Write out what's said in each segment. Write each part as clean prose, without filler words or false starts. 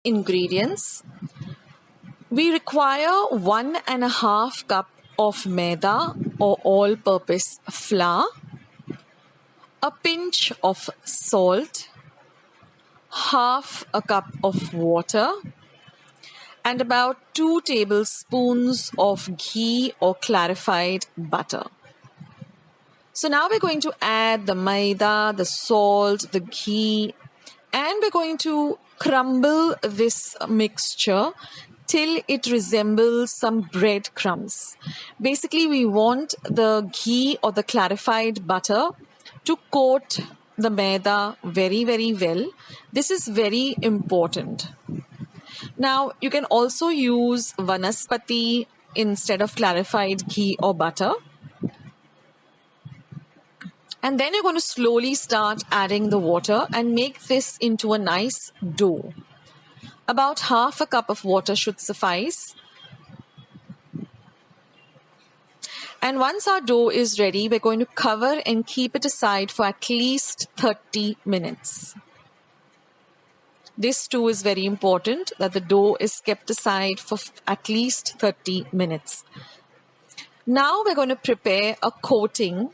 Ingredients. We require 1.5 cup of maida or all-purpose flour, a pinch of salt, half a cup of water, and about 2 tablespoons of ghee or clarified butter. So now we're going to add the maida, the salt, the ghee, and we're going to crumble this mixture till it resembles some breadcrumbs. Basically, we want the ghee or the clarified butter to coat the maida very, very well. This is very important. Now, you can also use vanaspati instead of clarified ghee or butter. And then you're going to slowly start adding the water and make this into a nice dough. About half a cup of water should suffice. And once our dough is ready, we're going to cover and keep it aside for at least 30 minutes. This too is very important, that the dough is kept aside for at least 30 minutes. Now we're going to prepare a coating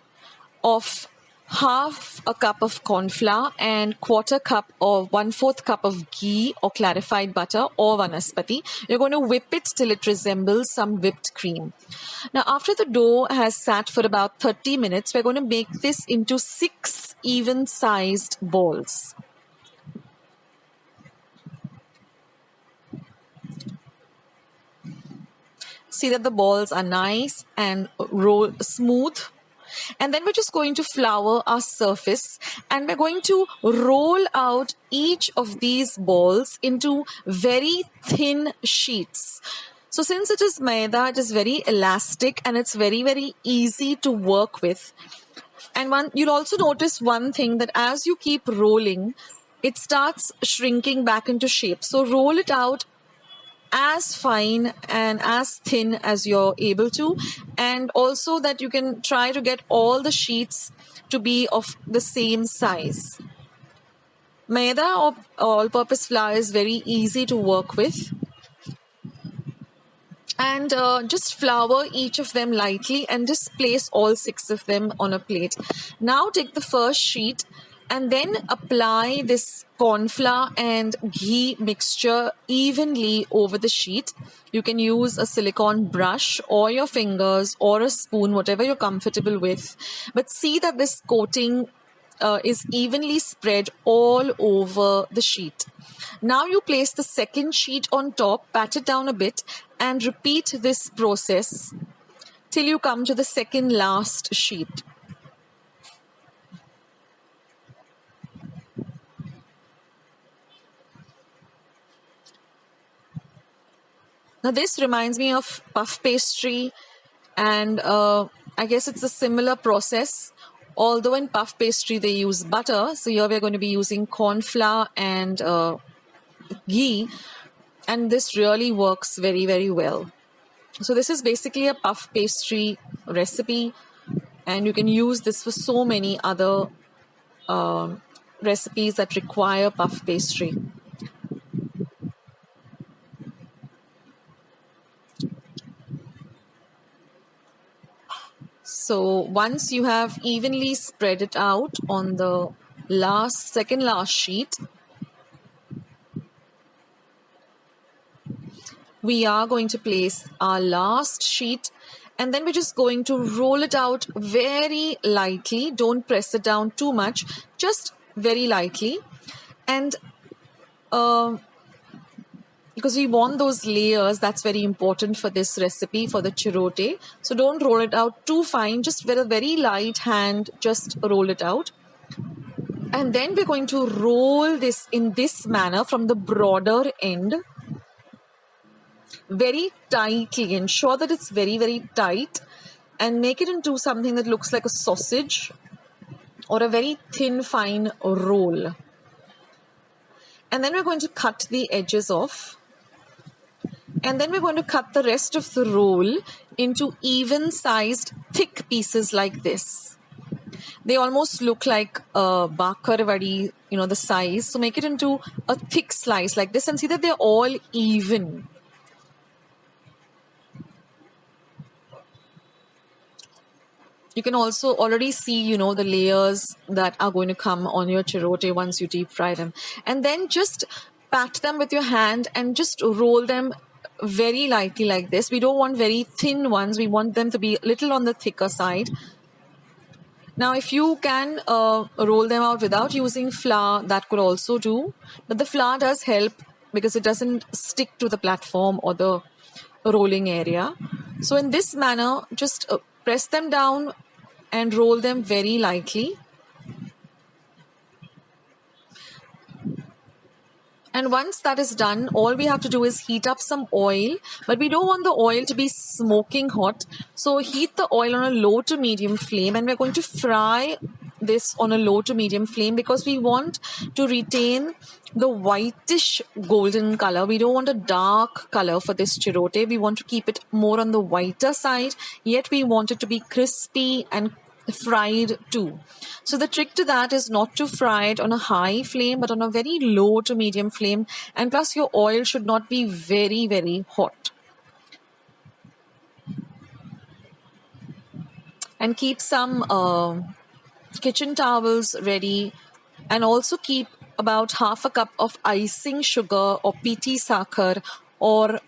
of half a cup of corn flour and quarter cup or 1/4 cup of ghee or clarified butter or vanaspati. You're going to whip it till it resembles some whipped cream. Now, after the dough has sat for about 30 minutes, we're going to make this into 6 even-sized balls. See that the balls are nice and roll smooth. And then we're just going to flour our surface and we're going to roll out each of these balls into very thin sheets. So since it is maida, it is very elastic and it's very, very easy to work with. And you'll also notice one thing, that as you keep rolling, it starts shrinking back into shape. So roll it out as fine and as thin as you're able to, and also that you can try to get all the sheets to be of the same size. Maida or all-purpose flour is very easy to work with, and just flour each of them lightly and just place all 6 of them on a plate. Now take the first sheet and then apply this corn flour and ghee mixture evenly over the sheet. You can use a silicone brush or your fingers or a spoon, whatever you're comfortable with. But see that this coating is evenly spread all over the sheet. Now you place the second sheet on top, pat it down a bit, and repeat this process till you come to the second last sheet. Now this reminds me of puff pastry, and I guess it's a similar process, although in puff pastry they use butter. So here we're going to be using corn flour and ghee, and this really works very, very well. So this is basically a puff pastry recipe, and you can use this for so many other recipes that require puff pastry. So once you have evenly spread it out on the second last sheet, we are going to place our last sheet, and then we're just going to roll it out very lightly. Don't press it down too much, just very lightly. And because we want those layers, that's very important for this recipe, for the chirote. So don't roll it out too fine, just with a very light hand, just roll it out. And then we're going to roll this in this manner from the broader end, very tightly. Ensure that it's very, very tight, and make it into something that looks like a sausage or a very thin, fine roll. And then we're going to cut the edges off. And then we're going to cut the rest of the roll into even-sized, thick pieces like this. They almost look like bakar vadi, the size. So make it into a thick slice like this and see that they're all even. You can also already see, the layers that are going to come on your chirote once you deep fry them. And then just pat them with your hand and just roll them very lightly like this. We don't want very thin ones. We want them to be a little on the thicker side. Now, if you can roll them out without using flour, that could also do. But the flour does help because it doesn't stick to the platform or the rolling area. So in this manner, just press them down and roll them very lightly. And once that is done, all we have to do is heat up some oil, but we don't want the oil to be smoking hot. So heat the oil on a low to medium flame, and we're going to fry this on a low to medium flame because we want to retain the whitish golden color. We don't want a dark color for this chirote. We want to keep it more on the whiter side, yet we want it to be crispy and fried too. So the trick to that is not to fry it on a high flame but on a very low to medium flame, and plus your oil should not be very, very hot. And keep some kitchen towels ready, and also keep about half a cup of icing sugar or piti sakhar or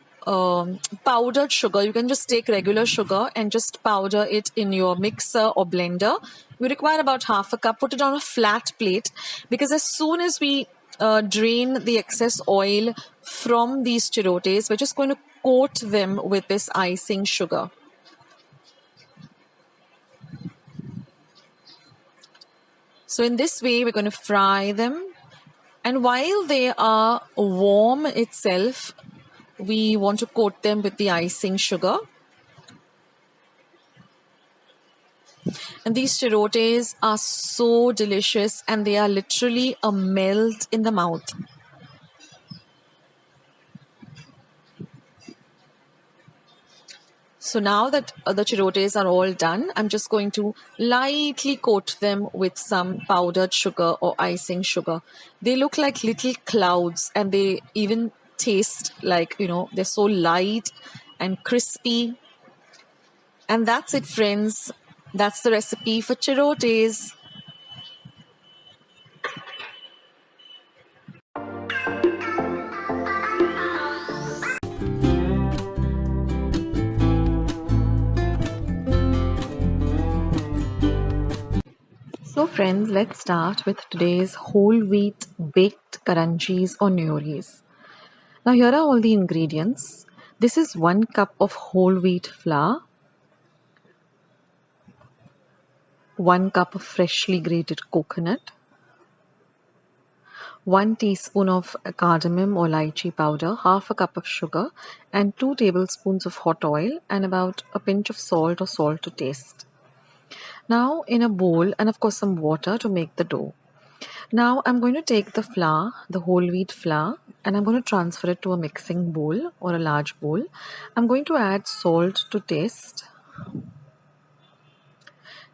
powdered sugar. You can just take regular sugar and just powder it in your mixer or blender. You require about half a cup. Put it on a flat plate because as soon as we drain the excess oil from these chirotes, we're just going to coat them with this icing sugar. So in this way, we're going to fry them. And while they are warm itself, we want to coat them with the icing sugar. And these chirotes are so delicious and they are literally a melt in the mouth. So now that the chirotes are all done, I'm just going to lightly coat them with some powdered sugar or icing sugar. They look like little clouds and they even taste like, they're so light and crispy. And that's it, friends. That's the recipe for chirotes. So friends, let's start with today's whole wheat baked karanjis or nyoris. Now here are all the ingredients. This is 1 cup of whole wheat flour, 1 cup of freshly grated coconut, 1 teaspoon of cardamom or lychee powder, half a cup of sugar, and 2 tablespoons of hot oil, and about a pinch of salt or salt to taste. Now in a bowl, and of course some water to make the dough. Now I'm going to take the flour, the whole wheat flour, and I'm going to transfer it to a mixing bowl or a large bowl. I'm going to add salt to taste.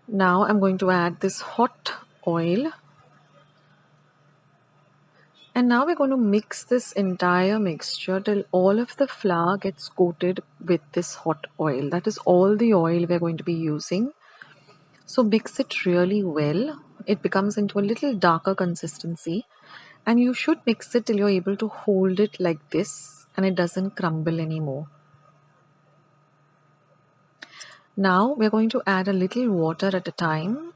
Now I'm going to add this hot oil. And now we're going to mix this entire mixture till all of the flour gets coated with this hot oil. That is all the oil we're going to be using. So mix it really well. It becomes into a little darker consistency. And you should mix it till you're able to hold it like this and it doesn't crumble anymore. Now we're going to add a little water at a time.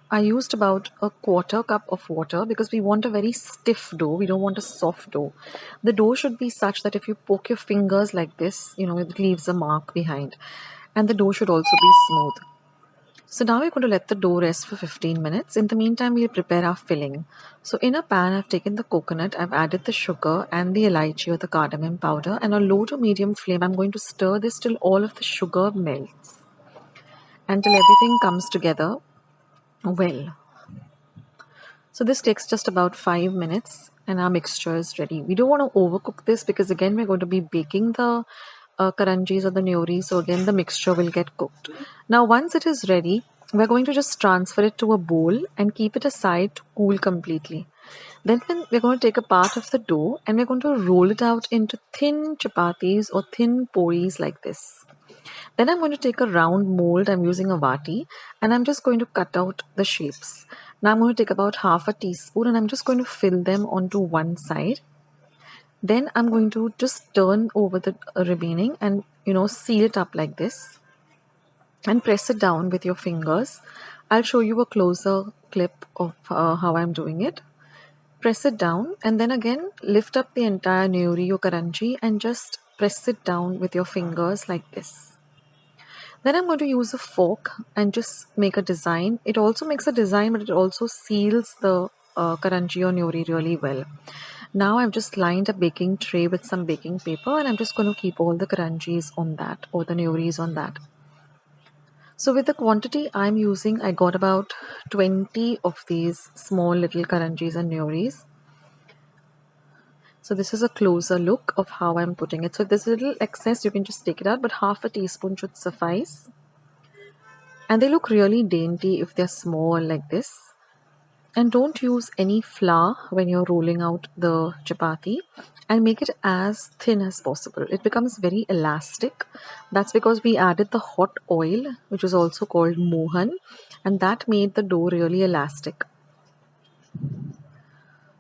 I used about a quarter cup of water because we want a very stiff dough. We don't want a soft dough. The dough should be such that if you poke your fingers like this, it leaves a mark behind. And the dough should also be smooth. So now we're going to let the dough rest for 15 minutes. In the meantime, we'll prepare our filling. So in a pan, I've taken the coconut, I've added the sugar and the elaichi or the cardamom powder, and on a low to medium flame, I'm going to stir this till all of the sugar melts and till everything comes together well. So this takes just about 5 minutes and our mixture is ready. We don't want to overcook this because again, we're going to be baking the karanjis or the nyoris, so again the mixture will get cooked. Now once it is ready, we're going to just transfer it to a bowl and keep it aside to cool completely. Then we're going to take a part of the dough and we're going to roll it out into thin chapatis or thin poris like this. Then I'm going to take a round mold, I'm using a vati, and I'm just going to cut out the shapes. Now I'm going to take about half a teaspoon and I'm just going to fill them onto one side. Then I'm going to just turn over the remaining and seal it up like this and press it down with your fingers. I'll show you a closer clip of how I'm doing it. Press it down and then again lift up the entire newri or karanji and just press it down with your fingers like this. Then I'm going to use a fork and just make a design. It also makes a design, but it also seals the karanji or newri really well. Now I've just lined a baking tray with some baking paper and I'm just going to keep all the karanjis on that or the newris on that. So with the quantity I'm using, I got about 20 of these small little karanjis and newris. So this is a closer look of how I'm putting it. So if there's a little excess, you can just take it out, but half a teaspoon should suffice. And they look really dainty if they're small like this. And don't use any flour when you're rolling out the chapati, and make it as thin as possible. It becomes very elastic. That's because we added the hot oil, which is also called mohan, and that made the dough really elastic.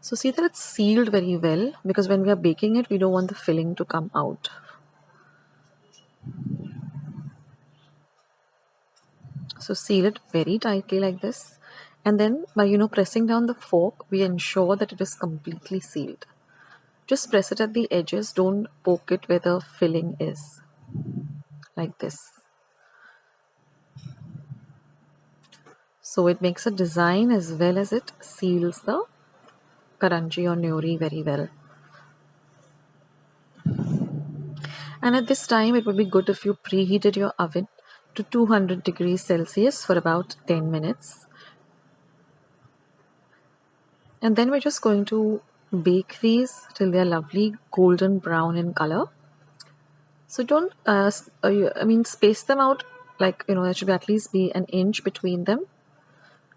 So see that it's sealed very well, because when we are baking it, we don't want the filling to come out. So seal it very tightly like this. And then by pressing down the fork, we ensure that it is completely sealed. Just press it at the edges, don't poke it where the filling is. Like this. So it makes a design as well as it seals the karanji or newri very well. And at this time, it would be good if you preheated your oven to 200 degrees Celsius for about 10 minutes. And then we're just going to bake these till they're lovely golden brown in color. So don't, space them out like, there should at least be an inch between them,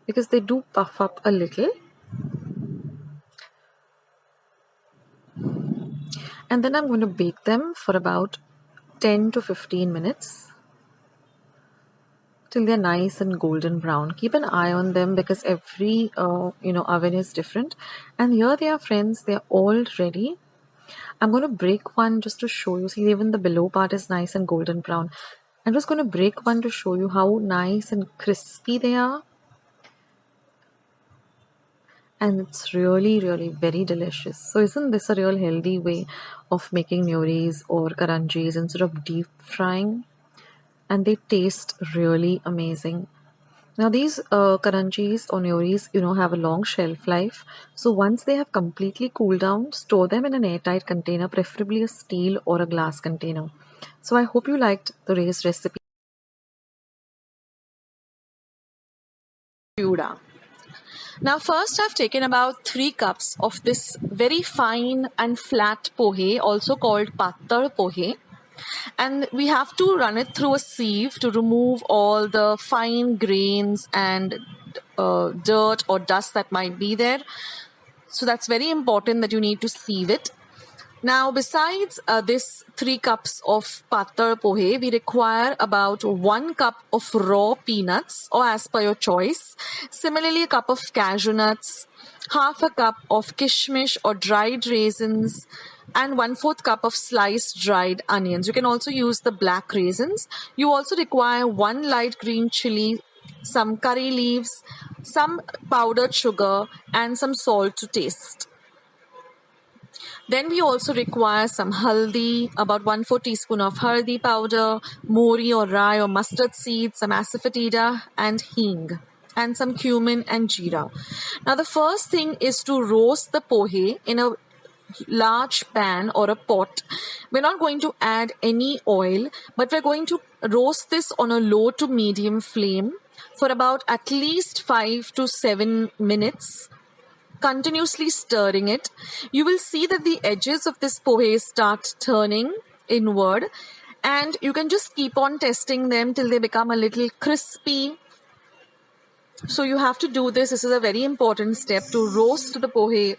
because they do puff up a little. And then I'm going to bake them for about 10 to 15 minutes till they're nice and golden brown. Keep an eye on them because every oven is different. And here they are, friends. They're all ready. I'm going to break one just to show you. See, even the below part is nice and golden brown. I'm just going to break one to show you how nice and crispy they are. And it's really, really very delicious. So isn't this a real healthy way of making newris or karanjis instead of deep frying? And they taste really amazing. Now these karanjis or newris, have a long shelf life. So once they have completely cooled down, store them in an airtight container, preferably a steel or a glass container. So I hope you liked today's recipe. Chivda. Now first I've taken about 3 cups of this very fine and flat pohe, also called pattar pohe. And we have to run it through a sieve to remove all the fine grains and dirt or dust that might be there. So that's very important that you need to sieve it. Now, besides this 3 cups of pattar pohe, we require about 1 cup of raw peanuts, or as per your choice. Similarly, a cup of cashew nuts, half a cup of kishmish or dried raisins, and 1/4 cup of sliced dried onions. You can also use the black raisins. You also require 1 light green chili, some curry leaves, some powdered sugar, and some salt to taste. Then we also require some haldi, about 1/4 teaspoon of haldi powder, mori or rye or mustard seeds, some asafoetida and hing, and some cumin and jeera. Now the first thing is to roast the pohe in a large pan or a pot. We're not going to add any oil, but we're going to roast this on a low to medium flame for about at least 5 to 7 minutes, continuously stirring it. You will see that the edges of this pohe start turning inward, and you can just keep on testing them till they become a little crispy So you have to do this. This is a very important step to roast the pohe.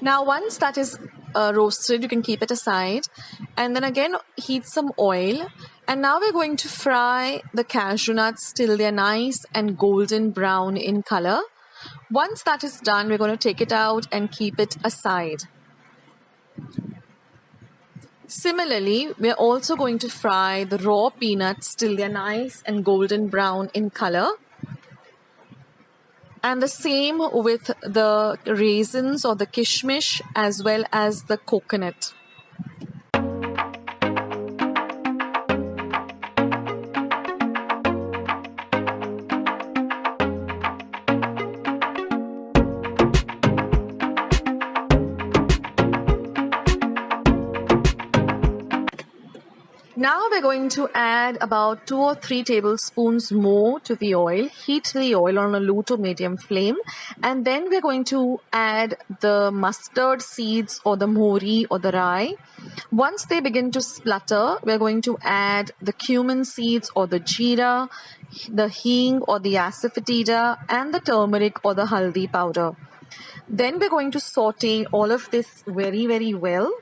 Now once that is roasted, you can keep it aside and then again heat some oil. And now we're going to fry the cashew nuts till they're nice and golden brown in color. Once that is done, we're going to take it out and keep it aside. Similarly, we're also going to fry the raw peanuts till they're nice and golden brown in color. And the same with the raisins or the kishmish as well as the coconut. Now we're going to add about 2 or 3 tablespoons more to the oil. Heat the oil on a low to medium flame, and then we're going to add the mustard seeds or the mohri or the rai. Once they begin to splutter, we're going to add the cumin seeds or the jeera, the hing or the asafoetida, and the turmeric or the haldi powder. Then we're going to saute all of this very, very well.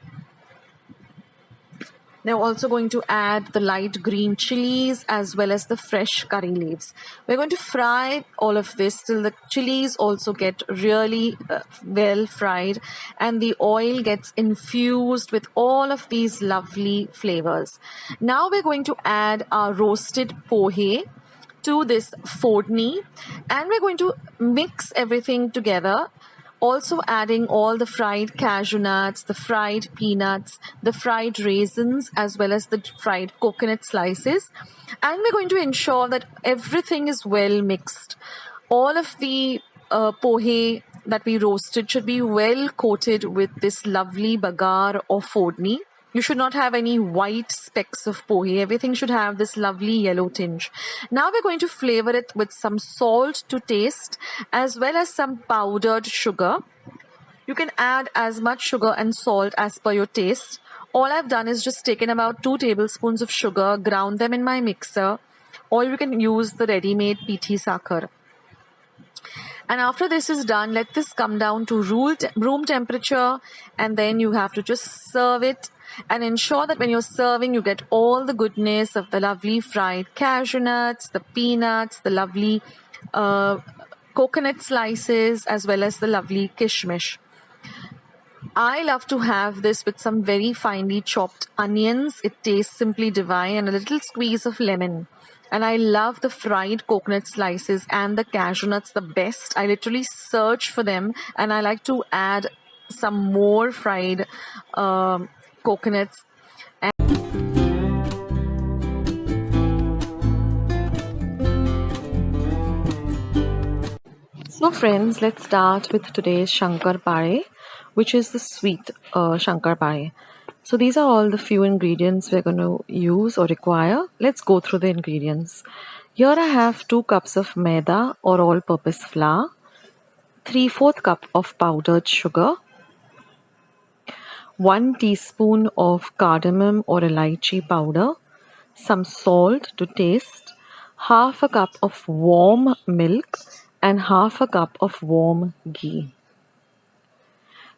Now also going to add the light green chilies as well as the fresh curry leaves. We're going to fry all of this till the chilies also get really well fried and the oil gets infused with all of these lovely flavors. Now we're going to add our roasted pohe to this fodni and we're going to mix everything together. Also adding all the fried cashew nuts, the fried peanuts, the fried raisins, as well as the fried coconut slices. And we're going to ensure that everything is well mixed. All of the pohe that we roasted should be well coated with this lovely bagar or fodni. You should not have any white specks of pohe. Everything should have this lovely yellow tinge. Now we're going to flavor it with some salt to taste as well as some powdered sugar. You can add as much sugar and salt as per your taste. All I've done is just taken about 2 tablespoons of sugar, ground them in my mixer, or you can use the ready-made pithi sakhar. And after this is done, let this come down to room temperature and then you have to just serve it. And ensure that when you're serving, you get all the goodness of the lovely fried cashew nuts, the peanuts, the lovely coconut slices, as well as the lovely kishmish. I love to have this with some very finely chopped onions. It tastes simply divine, and a little squeeze of lemon. And I love the fried coconut slices and the cashew nuts the best. I literally search for them, and I like to add some more fried coconuts. So friends, let's start with today's Shankarpale, which is the sweet Shankarpale. So these are all the few ingredients we're going to use or require. Let's go through the ingredients. Here I have 2 cups of maida or all-purpose flour, 3/4 cup of powdered sugar, 1 teaspoon of cardamom or elaichi powder, some salt to taste, half a cup of warm milk and half a cup of warm ghee.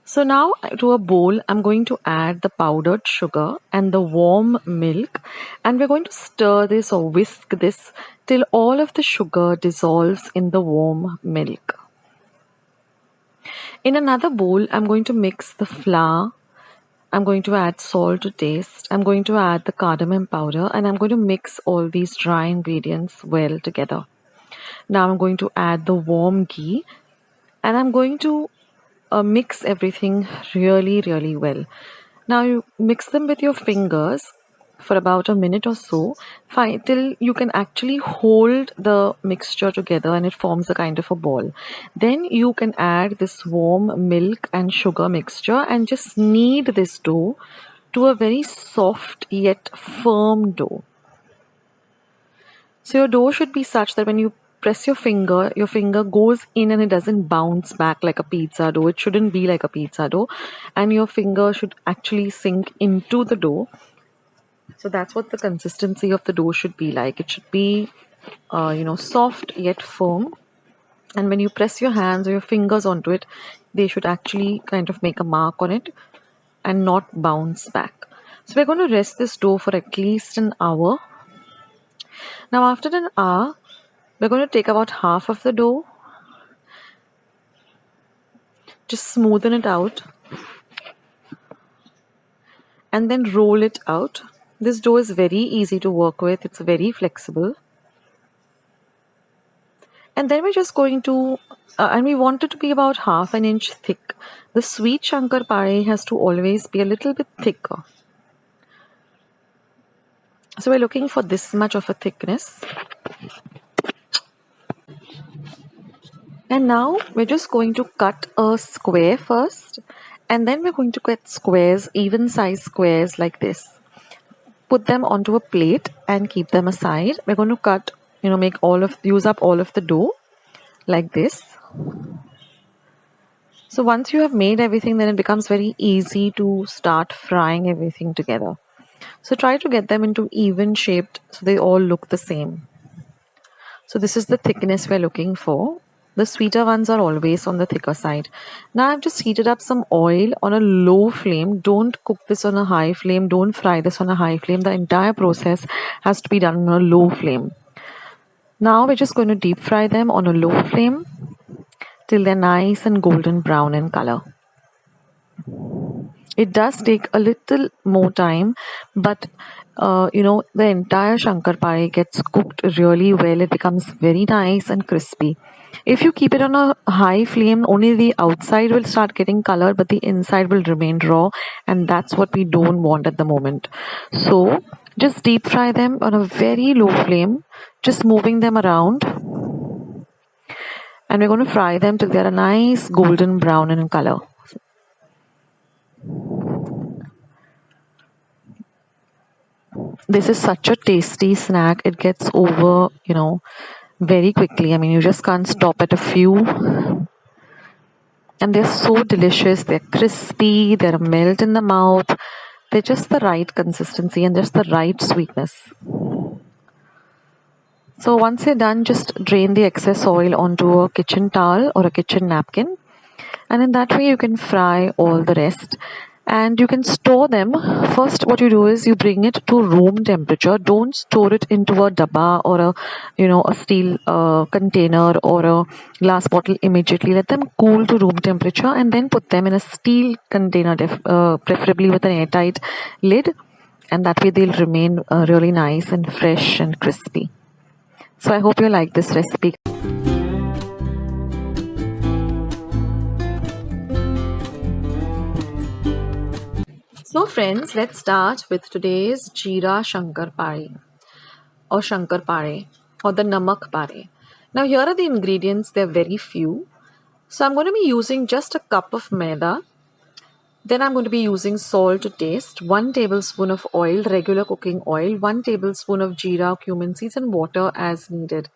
So now to a bowl, I'm going to add the powdered sugar and the warm milk, and we're going to stir this or whisk this till all of the sugar dissolves in the warm milk. In another bowl, I'm going to mix the flour. I'm going to add salt to taste. I'm going to add the cardamom powder, and I'm going to mix all these dry ingredients well together. Now I'm going to add the warm ghee, and I'm going to mix everything really, really well. Now you mix them with your fingers, for about a minute or so, till you can actually hold the mixture together and it forms a kind of a ball. Then you can add this warm milk and sugar mixture and just knead this dough to a very soft yet firm dough. So your dough should be such that when you press your finger goes in and it doesn't bounce back like a pizza dough. It shouldn't be like a pizza dough, and your finger should actually sink into the dough. So that's what the consistency of the dough should be like. It should be, soft yet firm. And when you press your hands or your fingers onto it, they should actually kind of make a mark on it and not bounce back. So we're going to rest this dough for at least an hour. Now after an hour, we're going to take about half of the dough, just smoothen it out, and then roll it out. This dough is very easy to work with. It's very flexible. And then we're just going to, and we want it to be about half an inch thick. The sweet Shankarpale has to always be a little bit thicker. So we're looking for this much of a thickness. And now we're just going to cut a square first, and then we're going to cut squares, even size squares like this. Put them onto a plate and keep them aside. We're going to cut, use up all of the dough like this. So once you have made everything, then it becomes very easy to start frying everything together. So try to get them into even shaped so they all look the same. So this is the thickness we're looking for. The sweeter ones are always on the thicker side. Now I've just heated up some oil on a low flame. Don't cook this on a high flame. Don't fry this on a high flame. The entire process has to be done on a low flame. Now we're just going to deep fry them on a low flame till they're nice and golden brown in color. It does take a little more time, but the entire Shankarpale gets cooked really well. It becomes very nice and crispy. If you keep it on a high flame, only the outside will start getting color, but the inside will remain raw, and that's what we don't want at the moment. So just deep fry them on a very low flame, just moving them around. And we're going to fry them till they're a nice golden brown in color. This is such a tasty snack. It gets over, very quickly. I mean, you just can't stop at a few. And they're so delicious. They're crispy. They're a melt in the mouth. They're just the right consistency and just the right sweetness. So once you're done, just drain the excess oil onto a kitchen towel or a kitchen napkin. And in that way, you can fry all the rest. And you can store them. First, what you do is you bring it to room temperature. Don't store it into a dabba or a steel container or a glass bottle immediately. Let them cool to room temperature and then put them in a steel container, preferably with an airtight lid. And that way they'll remain really nice and fresh and crispy. So I hope you like this recipe. So friends, let's start with today's Jeera Shankarpale or Shankarpale or the Namakpare. Now here are the ingredients. They're very few. So I'm going to be using just a cup of maida. Then I'm going to be using salt to taste, 1 tablespoon of oil, regular cooking oil, 1 tablespoon of jeera, cumin seeds and water as needed.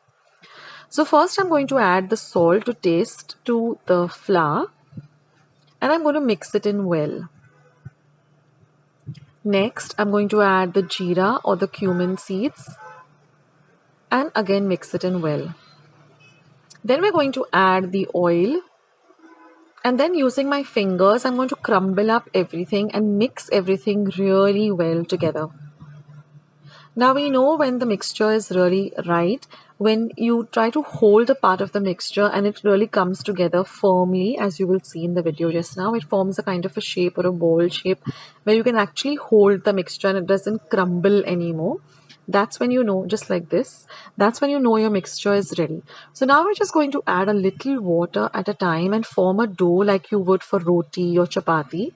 So first I'm going to add the salt to taste to the flour and I'm going to mix it in well. Next, I'm going to add the jeera or the cumin seeds and again mix it in well. Then we're going to add the oil and then using my fingers, I'm going to crumble up everything and mix everything really well together. Now we know when the mixture is really right, when you try to hold a part of the mixture and it really comes together firmly, as you will see in the video just now. It forms a kind of a shape or a ball shape where you can actually hold the mixture and it doesn't crumble anymore. That's when you know, just like this, that's when you know your mixture is ready. So now we're just going to add a little water at a time and form a dough like you would for roti or chapati.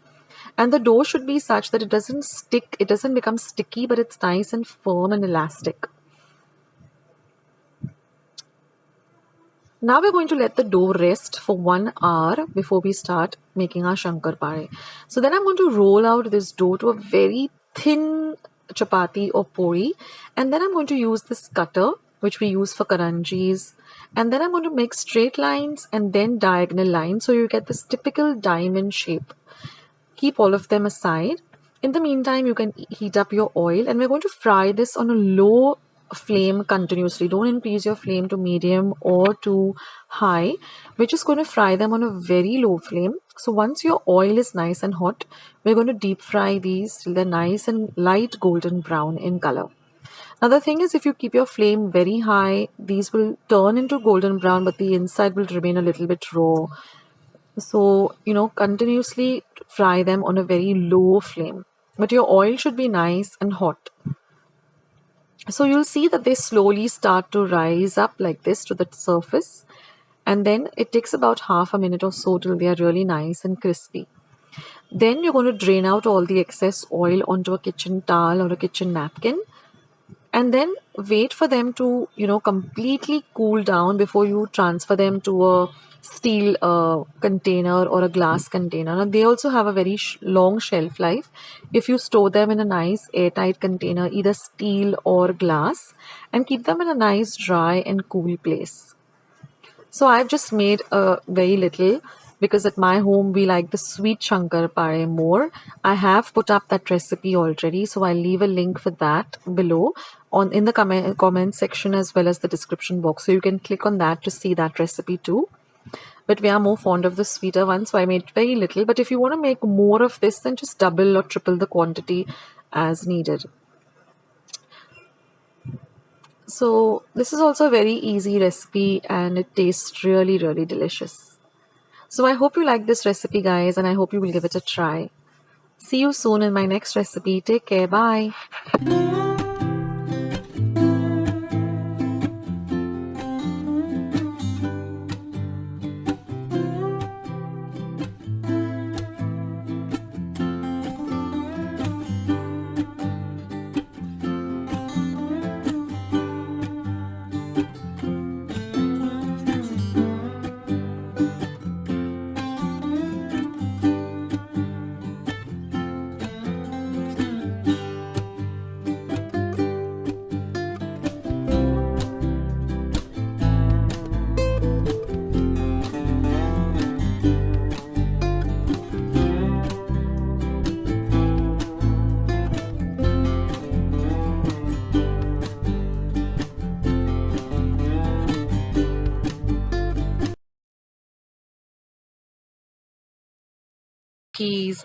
And the dough should be such that it doesn't stick, it doesn't become sticky, but it's nice and firm and elastic. Now we're going to let the dough rest for 1 hour before we start making our Shankarpale. So then I'm going to roll out this dough to a very thin chapati or puri, and then I'm going to use this cutter which we use for Karanjis, and then I'm going to make straight lines and then diagonal lines so you get this typical diamond shape. Keep all of them aside. In the meantime, you can heat up your oil, and we're going to fry this on a low flame continuously. Don't increase your flame to medium or to high. We're just going to fry them on a very low flame. So once your oil is nice and hot, we're going to deep fry these till they're nice and light golden brown in color. Now the thing is, if you keep your flame very high, these will turn into golden brown, but the inside will remain a little bit raw. So, continuously fry them on a very low flame. But your oil should be nice and hot. So you'll see that they slowly start to rise up like this to the surface. And then it takes about half a minute or so till they are really nice and crispy. Then you're going to drain out all the excess oil onto a kitchen towel or a kitchen napkin. And then wait for them to, completely cool down before you transfer them to a steel container or a glass container. Now, they also have a very long shelf life if you store them in a nice airtight container, either steel or glass, and keep them in a nice dry and cool place. So I've just made a very little because at my home we like the sweet Shankarpale more. I have put up that recipe already, so I'll leave a link for that below in the comment section as well as the description box. So you can click on that to see that recipe too. But we are more fond of the sweeter one, so I made very little. But if you want to make more of this, then just double or triple the quantity as needed. So this is also a very easy recipe and it tastes really, really delicious. So I hope you like this recipe, guys, and I hope you will give it a try. See you soon in my next recipe. Take care. Bye.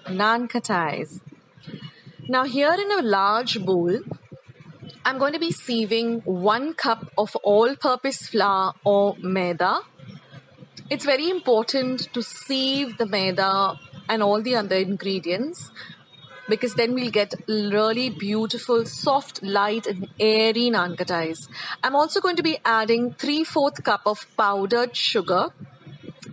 Nankhatais. Now here in a large bowl, I'm going to be sieving 1 cup of all-purpose flour or maida. It's very important to sieve the maida and all the other ingredients because then we'll get really beautiful, soft, light and airy Nankhatais. I'm also going to be adding 3/4 cup of powdered sugar.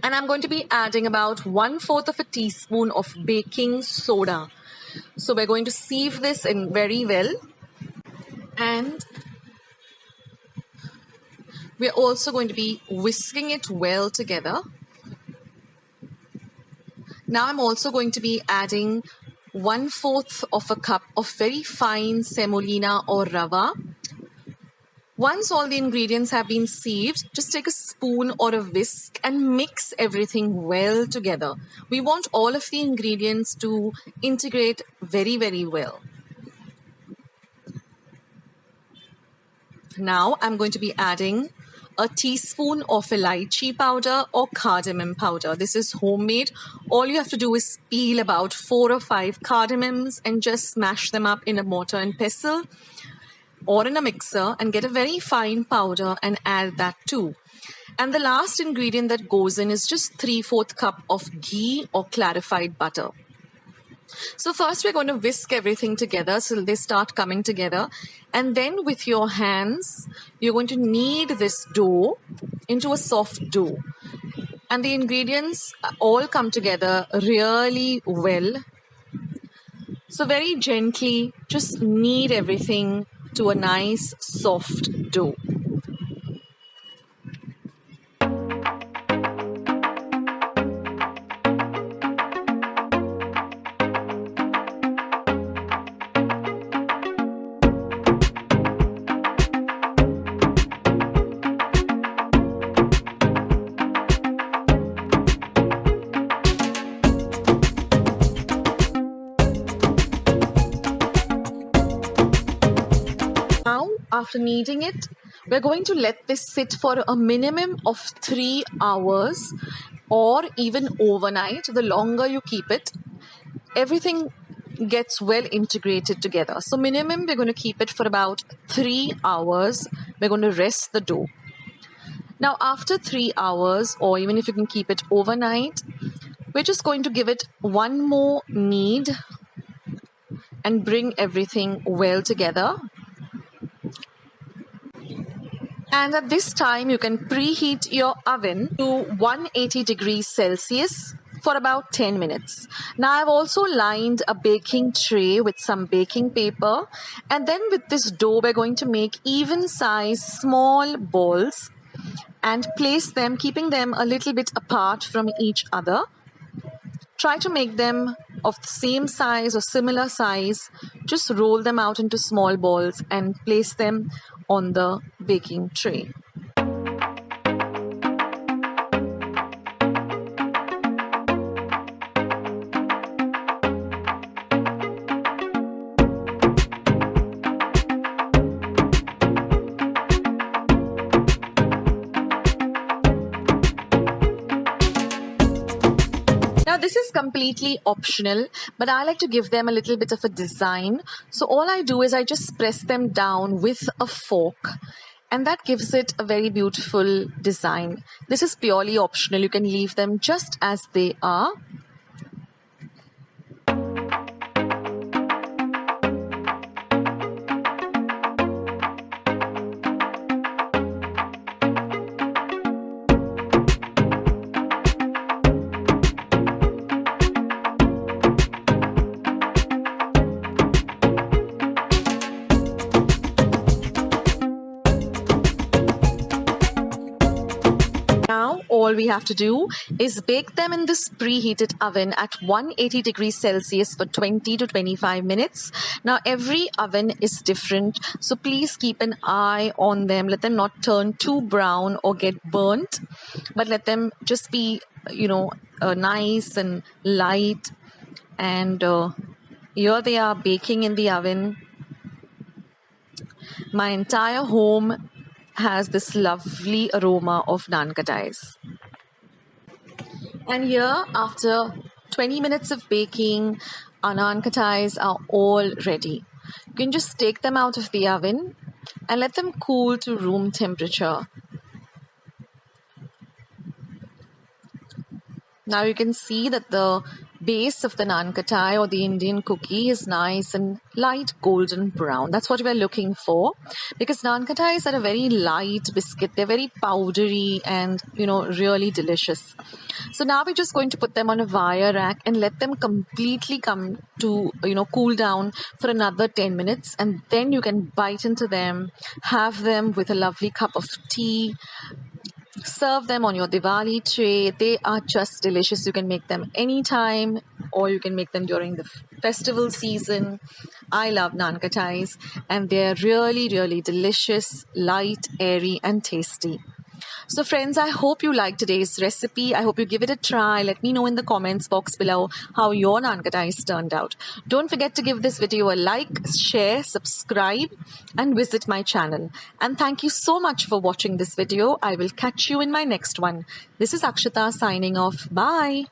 And I'm going to be adding about 1/4 of a teaspoon of baking soda. So we're going to sieve this in very well. And we're also going to be whisking it well together. Now I'm also going to be adding 1/4 of a cup of very fine semolina or rava. Once all the ingredients have been sieved, just take a spoon or a whisk and mix everything well together. We want all of the ingredients to integrate very, very well. Now I'm going to be adding a teaspoon of elaichi powder or cardamom powder. This is homemade. All you have to do is peel about 4 or 5 cardamoms and just smash them up in a mortar and pestle or in a mixer and get a very fine powder and add that too. And the last ingredient that goes in is just 3/4 cup of ghee or clarified butter. So first we're going to whisk everything together so they start coming together. And then with your hands, you're going to knead this dough into a soft dough. And the ingredients all come together really well. So very gently, just knead everything to a nice soft dough. Now, after kneading it, we're going to let this sit for a minimum of 3 hours or even overnight. The longer you keep it, everything gets well integrated together. So minimum, we're going to keep it for about 3 hours. We're going to rest the dough. Now, after 3 hours, or even if you can keep it overnight, we're just going to give it one more knead and bring everything well together. And at this time, you can preheat your oven to 180 degrees Celsius for about 10 minutes. Now, I've also lined a baking tray with some baking paper. And then with this dough, we're going to make even size small balls and place them, keeping them a little bit apart from each other. Try to make them of the same size or similar size. Just roll them out into small balls and place them on the baking tray. Now this is completely optional, but I like to give them a little bit of a design. So all I do is I just press them down with a fork, and that gives it a very beautiful design. This is purely optional. You can leave them just as they are. Now, all we have to do is bake them in this preheated oven at 180 degrees Celsius for 20 to 25 minutes. Now, every oven is different, so please keep an eye on them. Let them not turn too brown or get burnt, but let them just be, nice and light. And here they are baking in the oven. My entire home has this lovely aroma of Nankhatais. And here, after 20 minutes of baking, our Nankhatais are all ready. You can just take them out of the oven and let them cool to room temperature. Now you can see that the base of the Nankhatai or the Indian cookie is nice and light golden brown. That's what we're looking for, because Nankhatais are a very light biscuit. They're very powdery and, really delicious. So now we're just going to put them on a wire rack and let them completely come to, cool down for another 10 minutes. And then you can bite into them, have them with a lovely cup of tea. Serve them on your Diwali tray. They are just delicious. You can make them anytime, or you can make them during the festival season. I love Nankhatais, and they're really, really delicious, light, airy, and tasty. So friends, I hope you liked today's recipe. I hope you give it a try. Let me know in the comments box below how your Nankhatais turned out. Don't forget to give this video a like, share, subscribe, and visit my channel. And thank you so much for watching this video. I will catch you in my next one. This is Akshata signing off. Bye.